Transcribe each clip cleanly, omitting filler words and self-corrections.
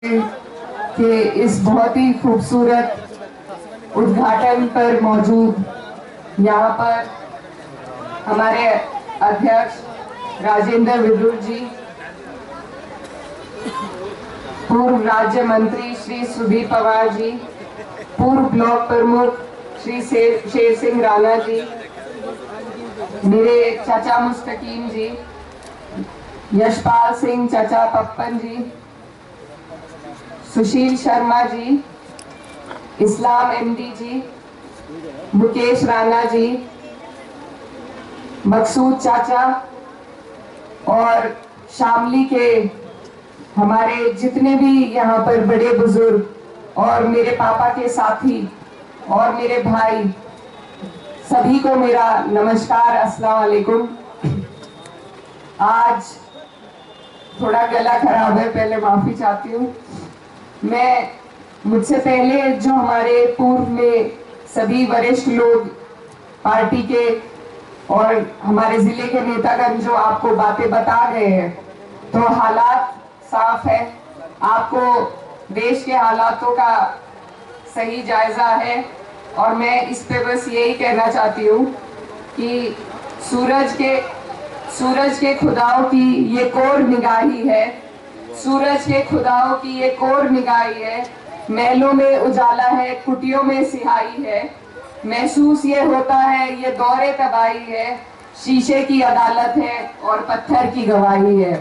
के इस बहुत ही खूबसूरत उद्घाटन पर मौजूद यहाँ पर हमारे अध्यक्ष राजेंद्र विद्युत जी, पूर्व राज्य मंत्री श्री सुदीप पवार जी, पूर्व ब्लॉक प्रमुख श्री शेर सिंह राणा जी, मेरे चाचा मुस्तकीम जी, यशपाल सिंह चाचा पप्पन जी, सुशील शर्मा जी, इस्लाम एमडी जी, मुकेश राणा जी, मकसूद चाचा और शामली के हमारे जितने भी यहाँ पर बड़े बुजुर्ग और मेरे पापा के साथी और मेरे भाई, सभी को मेरा नमस्कार, अस्सलाम वालेकुम। आज थोड़ा गला खराब है, पहले माफी चाहती हूँ। मुझसे पहले जो हमारे पूर्व में सभी वरिष्ठ लोग पार्टी के और हमारे जिले के नेतागण जो आपको बातें बता गए हैं, तो हालात साफ है, आपको देश के हालातों का सही जायजा है। और मैं इस पे बस यही कहना चाहती हूँ कि सूरज के खुदाओं की ये कोर निगाही है, सूरज के खुदाओं की ये कोर निगाही है, महलों में उजाला है, कुटियों में सिहाई है, महसूस ये होता है ये दौरे तबाही है, शीशे की अदालत है और पत्थर की गवाही है।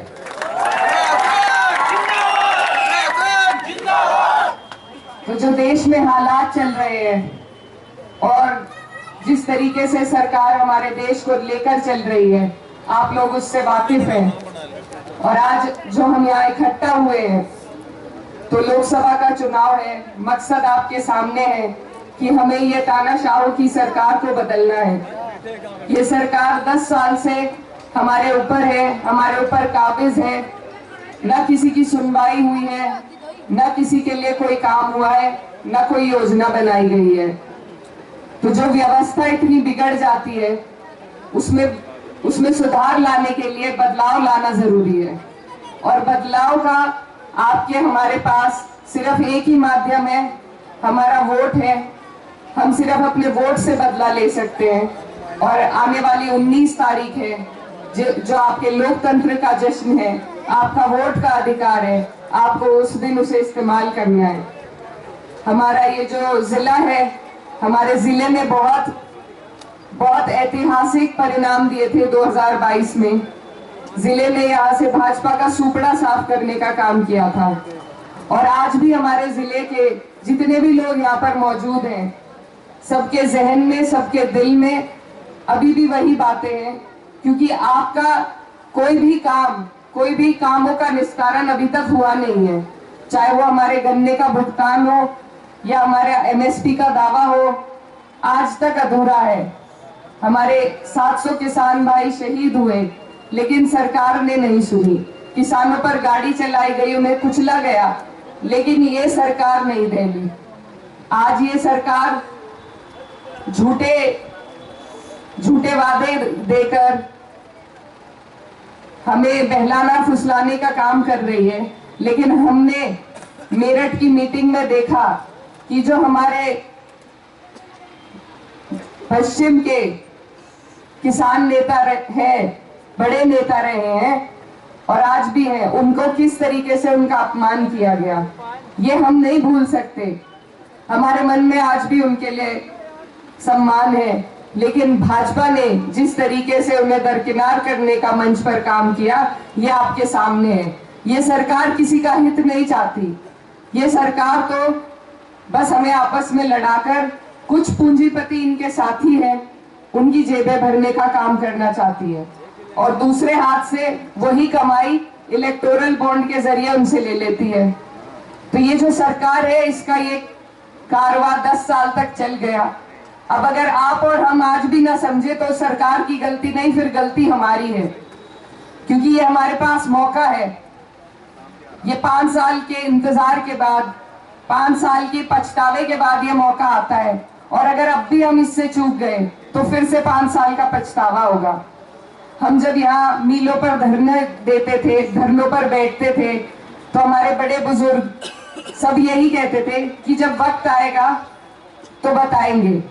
तो जो देश में हालात चल रहे हैं और जिस तरीके से सरकार हमारे देश को लेकर चल रही है, आप लोग उससे वाकिफ हैं। और आज जो हम यहाँ इकट्ठा हुए हैं, तो लोकसभा का चुनाव है, मकसद आपके सामने है कि हमें ये तानाशाहों की सरकार को बदलना है। ये सरकार 10 साल से हमारे ऊपर है, हमारे ऊपर काबिज है, न किसी की सुनवाई हुई है, न किसी के लिए कोई काम हुआ है, न कोई योजना बनाई गई है। तो जो व्यवस्था इतनी बिगड़ जाती है, उसमें सुधार लाने के लिए बदलाव लाना जरूरी है। और बदलाव का आपके हमारे पास सिर्फ एक ही माध्यम है, हमारा वोट है। हम सिर्फ अपने वोट से बदला ले सकते हैं। और आने वाली 19 तारीख है, जो आपके लोकतंत्र का जश्न है, आपका वोट का अधिकार है, आपको उस दिन उसे इस्तेमाल करना है। हमारा ये जो जिला है, हमारे जिले में बहुत ऐतिहासिक परिणाम दिए थे 2022 में। जिले ने यहाँ से भाजपा का सुपड़ा साफ करने का काम किया था। और आज भी हमारे जिले के जितने भी लोग यहाँ पर मौजूद हैं, सबके जहन में, सबके दिल में अभी भी वही बातें हैं। क्योंकि आपका कोई भी कामों का निस्तारण अभी तक हुआ नहीं है, चाहे वो हमारे गन्ने का भुगतान हो या हमारे MSP का दावा हो, आज तक अधूरा है। हमारे 700 किसान भाई शहीद हुए, लेकिन सरकार ने नहीं सुनी। किसानों पर गाड़ी चलाई गई, उन्हें कुचला गया, लेकिन ये सरकार नहीं देगी। आज ये सरकार झूठे वादे देकर हमें बहलाना फुसलाने का काम कर रही है। लेकिन हमने मेरठ की मीटिंग में देखा कि जो हमारे पश्चिम के किसान नेता है, बड़े नेता रहे हैं और आज भी हैं, उनको किस तरीके से उनका अपमान किया गया, ये हम नहीं भूल सकते। हमारे मन में आज भी उनके लिए सम्मान है। लेकिन भाजपा ने जिस तरीके से उन्हें दरकिनार करने का मंच पर काम किया, ये आपके सामने है। ये सरकार किसी का हित नहीं चाहती। ये सरकार तो बस हमें आपस में लड़ाकर, कुछ पूंजीपति इनके साथी हैं, उनकी जेबें भरने का काम करना चाहती है और दूसरे हाथ से वही कमाई इलेक्टोरल बॉन्ड के जरिए उनसे ले लेती है। तो ये जो सरकार है, इसका ये कारवां 10 साल तक चल गया। अब अगर आप और हम आज भी ना समझे, तो सरकार की गलती नहीं, फिर गलती हमारी है। क्योंकि ये हमारे पास मौका है। ये 5 साल के इंतजार के बाद, 5 साल के पछतावे के बाद ये मौका आता है। और अगर अब भी हम इससे चूक गए, तो फिर से 5 साल का पछतावा होगा। हम जब यहाँ मीलों पर धरने देते थे, धरनों पर बैठते थे, तो हमारे बड़े बुजुर्ग सब यही कहते थे कि जब वक्त आएगा तो बताएंगे।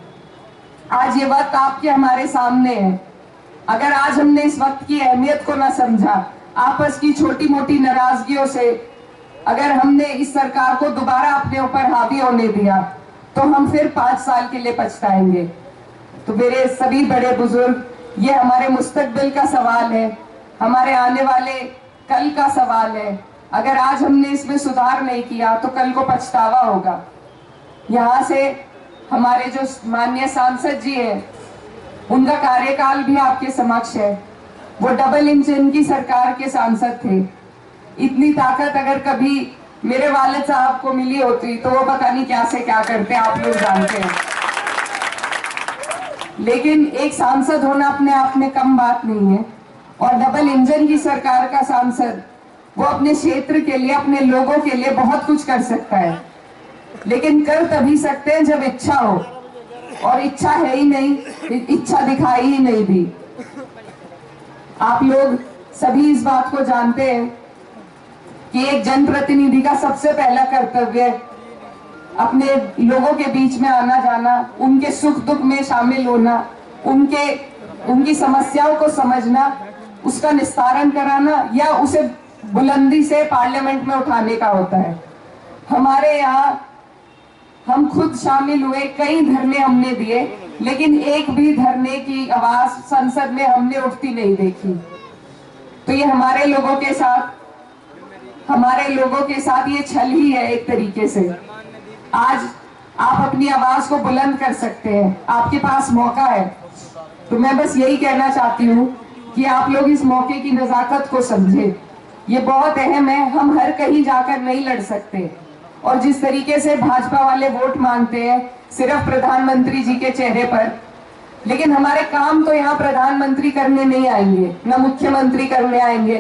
आज ये वक्त आपके हमारे सामने है। अगर आज हमने इस वक्त की अहमियत को ना समझा, आपस की छोटी मोटी नाराजगियों से अगर हमने इस सरकार को दोबारा अपने ऊपर हावी होने दिया, तो हम फिर 5 साल के लिए पछताएंगे। तो मेरे सभी बड़े बुजुर्ग, ये हमारे मुस्तकबिल का सवाल है, हमारे आने वाले कल का सवाल है। अगर आज हमने इसमें सुधार नहीं किया तो कल को पछतावा होगा। यहाँ से हमारे जो माननीय सांसद जी हैं, उनका कार्यकाल भी आपके समक्ष है। वो डबल इंजन की सरकार के सांसद थे। इतनी ताकत अगर कभी मेरे वालिद साहब को मिली होती तो वो पता नहीं क्या से क्या करते, आप लोग जानते हैं। लेकिन एक सांसद होना अपने आप में कम बात नहीं है, और डबल इंजन की सरकार का सांसद वो अपने क्षेत्र के लिए, अपने लोगों के लिए बहुत कुछ कर सकता है, लेकिन कर तभी सकते हैं जब इच्छा हो, और इच्छा है ही नहीं, इच्छा दिखाई ही नहीं दी। आप लोग सभी इस बात को जानते हैं कि एक जनप्रतिनिधि का सबसे पहला कर्तव्य अपने लोगों के बीच में आना जाना, उनके सुख दुख में शामिल होना, उनकी समस्याओं को समझना, उसका निस्तारण कराना, या उसे बुलंदी से पार्लियामेंट में उठाने का होता है। हमारे यहाँ हम खुद शामिल हुए, कई धरने हमने दिए, लेकिन एक भी धरने की आवाज संसद में हमने उठती नहीं देखी। तो ये हमारे लोगों के साथ ये छल ही है एक तरीके से। आज आप अपनी आवाज को बुलंद कर सकते हैं, आपके पास मौका है। तो मैं बस यही कहना चाहती हूँ कि आप लोग इस मौके की नजाकत को समझें। ये बहुत अहम है, हम हर कहीं जाकर नहीं लड़ सकते, और जिस तरीके से भाजपा वाले वोट मांगते हैं सिर्फ प्रधानमंत्री जी के चेहरे पर, लेकिन हमारे काम तो यहाँ प्रधानमंत्री करने नहीं आएंगे, न मुख्यमंत्री करने आएंगे।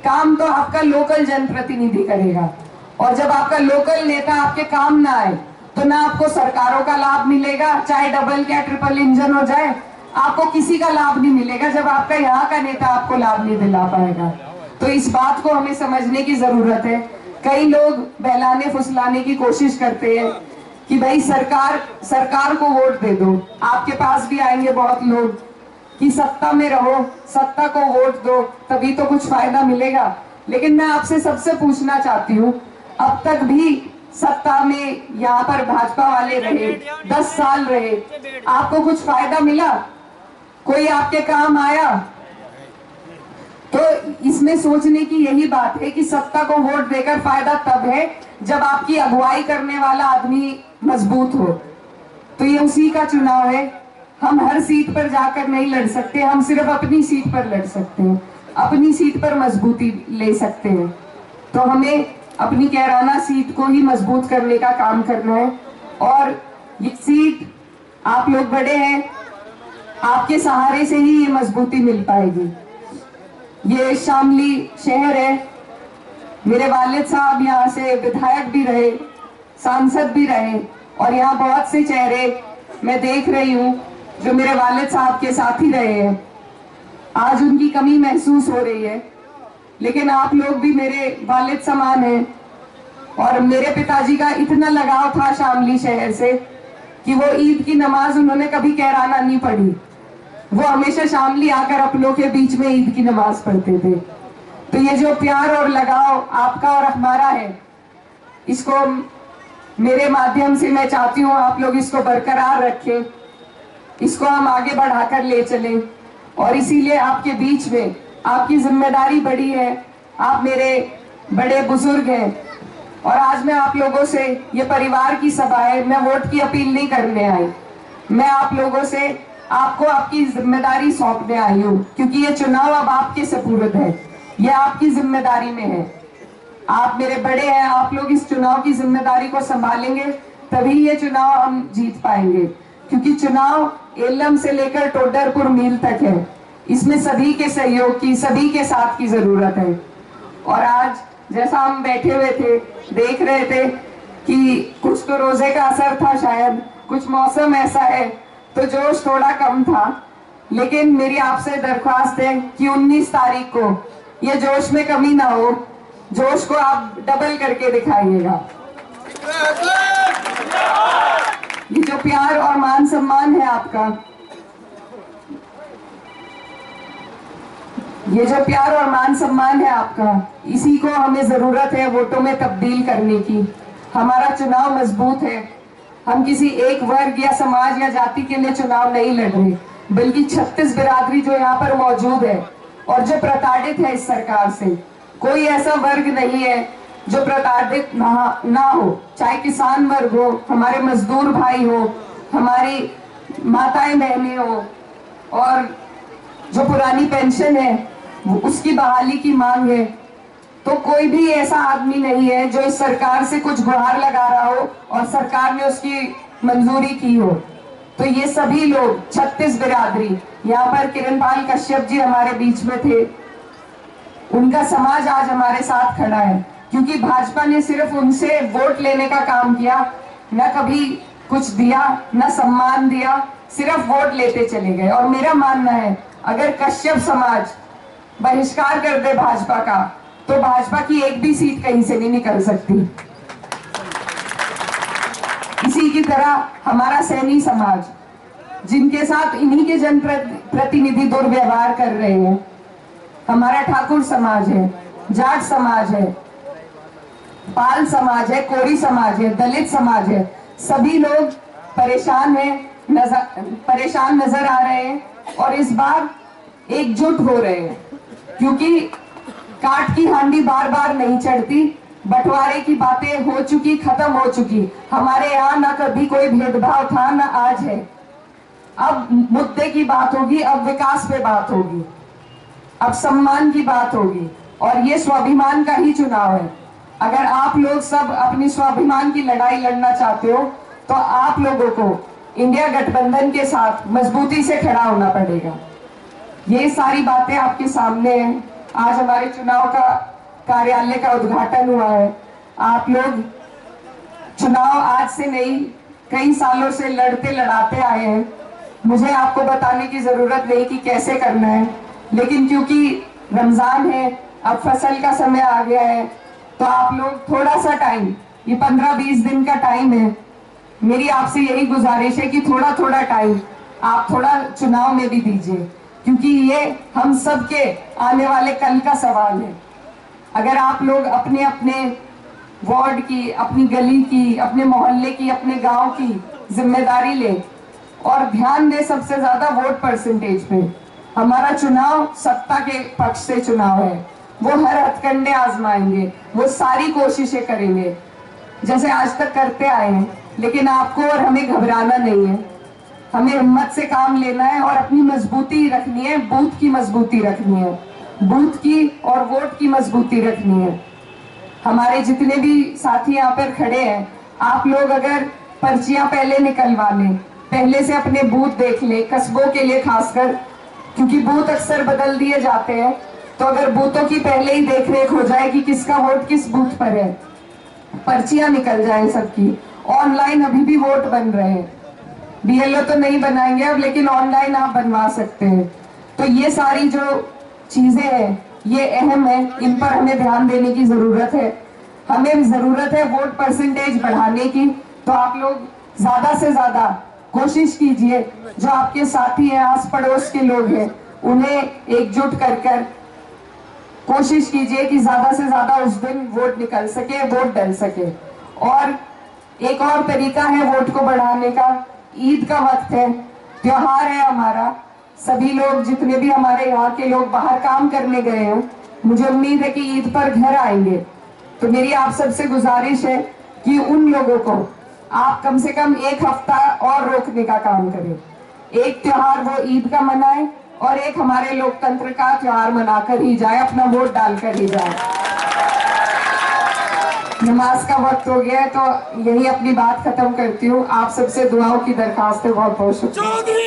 काम तो आपका लोकल जनप्रतिनिधि करेगा, और जब आपका लोकल नेता आपके काम ना आए तो ना आपको सरकारों का लाभ मिलेगा, चाहे डबल या ट्रिपल इंजन हो जाए, आपको किसी का लाभ नहीं मिलेगा जब आपका यहाँ का नेता आपको लाभ नहीं दिला पाएगा। तो इस बात को हमें समझने की जरूरत है। कई लोग बहलाने फुसलाने की कोशिश करते हैं कि भाई सरकार को वोट दे दो। आपके पास भी आएंगे बहुत लोग कि सत्ता में रहो, सत्ता को वोट दो, तभी तो कुछ फायदा मिलेगा। लेकिन मैं आपसे सबसे पूछना चाहती हूँ, अब तक भी सत्ता में यहाँ पर भाजपा वाले रहे, 10 साल रहे, आपको कुछ फायदा मिला? कोई आपके काम आया? तो इसमें सोचने की यही बात है कि सत्ता को वोट देकर फायदा तब है जब आपकी अगुवाई करने वाला आदमी मजबूत हो। तो ये उसी का चुनाव है। हम हर सीट पर जाकर नहीं लड़ सकते, हम सिर्फ अपनी सीट पर लड़ सकते हैं, अपनी सीट पर मजबूती ले सकते हैं। तो हमें अपनी कैराना सीट को ही मजबूत करने का काम करना है, और ये सीट आप लोग बड़े हैं, आपके सहारे से ही ये मजबूती मिल पाएगी। ये शामली शहर है, मेरे वालिद साहब यहाँ से विधायक भी रहे, सांसद भी रहे, और यहाँ बहुत से चेहरे मैं देख रही हूँ जो मेरे वालिद साहब के साथ ही रहे हैं। आज उनकी कमी महसूस हो रही है, लेकिन आप लोग भी मेरे वालिद समान हैं, और मेरे पिताजी का इतना लगाव था शामली शहर से कि वो ईद की नमाज उन्होंने कभी कैराना नहीं पढ़ी, वो हमेशा शामली आकर अपनों के बीच में ईद की नमाज पढ़ते थे। तो ये जो प्यार और लगाव आपका और हमारा है, इसको मेरे माध्यम से मैं चाहती हूँ आप लोग इसको बरकरार रखें, इसको हम आगे बढ़ाकर ले चलें। और इसीलिए आपके बीच में आपकी जिम्मेदारी बड़ी है, आप मेरे बड़े बुजुर्ग हैं, और आज मैं आप लोगों से, ये परिवार की सभा है, मैं वोट की अपील नहीं करने आई, मैं आप लोगों से आपको आपकी जिम्मेदारी सौंपने आई हूँ, क्योंकि ये चुनाव अब आपके सुपुर्द है, ये आपकी जिम्मेदारी में है। आप मेरे बड़े हैं, आप लोग इस चुनाव की जिम्मेदारी को संभालेंगे तभी ये चुनाव हम जीत पाएंगे, क्योंकि चुनाव एलम से लेकर टोडरपुर मील तक है, इसमें सभी के सहयोग की, सभी के साथ की जरूरत है। और आज जैसा हम बैठे हुए थे, देख रहे थे कि कुछ तो रोजे का असर था, शायद कुछ मौसम ऐसा है तो जोश थोड़ा कम था, लेकिन मेरी आपसे दरख्वास्त है कि 19 तारीख को ये जोश में कमी ना हो, जोश को आप डबल करके दिखाइएगा। ये जो प्यार और मान सम्मान है आपका, ये जो प्यार और मान सम्मान है आपका, इसी को हमें जरूरत है वोटों में तब्दील करने की। हमारा चुनाव मजबूत है। हम किसी एक वर्ग या समाज या जाति के लिए चुनाव नहीं लड़ रहे, बल्कि 36 बिरादरी जो यहाँ पर मौजूद है और जो प्रताड़ित है इस सरकार से। कोई ऐसा वर्ग नहीं है जो प्रताड़ित ना हो, चाहे किसान वर्ग हो, हमारे मजदूर भाई हो, हमारी माताएं बहनें हो, और जो पुरानी पेंशन है उसकी बहाली की मांग है। तो कोई भी ऐसा आदमी नहीं है जो इस सरकार से कुछ गुहार लगा रहा हो और सरकार ने उसकी मंजूरी की हो। तो ये सभी लोग 36 बिरादरी, यहाँ पर किरणपाल कश्यप जी हमारे बीच में थे, उनका समाज आज हमारे साथ खड़ा है, क्योंकि भाजपा ने सिर्फ उनसे वोट लेने का काम किया, न कभी कुछ दिया, न सम्मान दिया, सिर्फ वोट लेते चले गए। और मेरा मानना है अगर कश्यप समाज बहिष्कार कर दे भाजपा का, तो भाजपा की एक भी सीट कहीं से नहीं निकल सकती। इसी की तरह हमारा सैनी समाज, जिनके साथ इन्हीं के जनप्रतिनिधि दुर्व्यवहार कर रहे हैं, हमारा ठाकुर समाज है, जाट समाज है, पाल समाज है, कोरी समाज है, दलित समाज है, सभी लोग परेशान नजर आ रहे हैं और इस बार एकजुट हो रहे हैं, क्योंकि काट की हांडी बार बार नहीं चढ़ती। बंटवारे की बातें हो चुकी, खत्म हो चुकी। हमारे यहाँ ना कभी कोई भेदभाव था, ना आज है। अब मुद्दे की बात होगी, अब विकास पे बात होगी, अब सम्मान की बात होगी, और ये स्वाभिमान का ही चुनाव है। अगर आप लोग सब अपनी स्वाभिमान की लड़ाई लड़ना चाहते हो, तो आप लोगों को इंडिया गठबंधन के साथ मजबूती से खड़ा होना पड़ेगा। ये सारी बातें आपके सामने हैं। आज हमारे चुनाव का कार्यालय का उद्घाटन हुआ है। आप लोग चुनाव आज से नहीं, कई सालों से लड़ते लड़ाते आए हैं। मुझे आपको बताने की जरूरत नहीं कि कैसे करना है, लेकिन क्योंकि रमजान है, अब फसल का समय आ गया है, तो आप लोग थोड़ा सा टाइम, ये 15-20 दिन का टाइम है, मेरी आपसे यही गुजारिश है कि थोड़ा थोड़ा टाइम आप थोड़ा चुनाव में भी दीजिए, क्योंकि ये हम सब के आने वाले कल का सवाल है। अगर आप लोग अपने अपने वार्ड की, अपनी गली की, अपने मोहल्ले की, अपने गांव की जिम्मेदारी ले और ध्यान दे सबसे ज्यादा वोट परसेंटेज पे। हमारा चुनाव सत्ता के पक्ष से चुनाव है। वो हर हथकंडे आजमाएंगे, वो सारी कोशिशें करेंगे जैसे आज तक करते आए हैं, लेकिन आपको और हमें घबराना नहीं है। हमें हिम्मत से काम लेना है और अपनी मजबूती रखनी है, बूथ की मजबूती रखनी है, बूथ की और वोट की मजबूती रखनी है। हमारे जितने भी साथी यहाँ पर खड़े हैं, आप लोग अगर पर्चियां पहले निकलवा लें, पहले से अपने बूथ देख ले, कस्बों के लिए खासकर, क्योंकि बूथ अक्सर बदल दिए जाते हैं, तो अगर बूथों की पहले ही देखरेख हो जाए कि किसका वोट किस बूथ पर है, पर्चियां निकल जाए सबकी। ऑनलाइन अभी भी वोट बन रहे हैं, बीएलओ तो नहीं बनाएंगे अब, लेकिन ऑनलाइन आप बनवा सकते हैं। तो ये सारी जो चीजें हैं ये अहम है, इन पर हमें ध्यान देने की जरूरत है। हमें जरूरत है वोट परसेंटेज बढ़ाने की, तो आप लोग ज्यादा से ज्यादा कोशिश कीजिए, जो आपके साथी हैं, आस पड़ोस के लोग हैं, उन्हें एकजुट कर कोशिश कीजिए कि ज्यादा से ज्यादा उस दिन वोट निकल सके, वोट डल सके। और एक और तरीका है वोट को बढ़ाने का, ईद का वक्त है, त्योहार है हमारा, सभी लोग जितने भी हमारे यहाँ के लोग बाहर काम करने गए हैं, मुझे उम्मीद है कि ईद पर घर आएंगे। तो मेरी आप सबसे गुजारिश है कि उन लोगों को आप कम से कम एक हफ्ता और रोकने का काम करें। एक त्योहार वो ईद का मनाए और एक हमारे लोकतंत्र का त्योहार मनाकर ही जाए, अपना वोट डालकर ही जाए। नमाज का वक्त हो गया है, तो यही अपनी बात खत्म करती हूँ। आप सबसे दुआओं की दरखास्त है। बहुत बहुत शुक्रिया।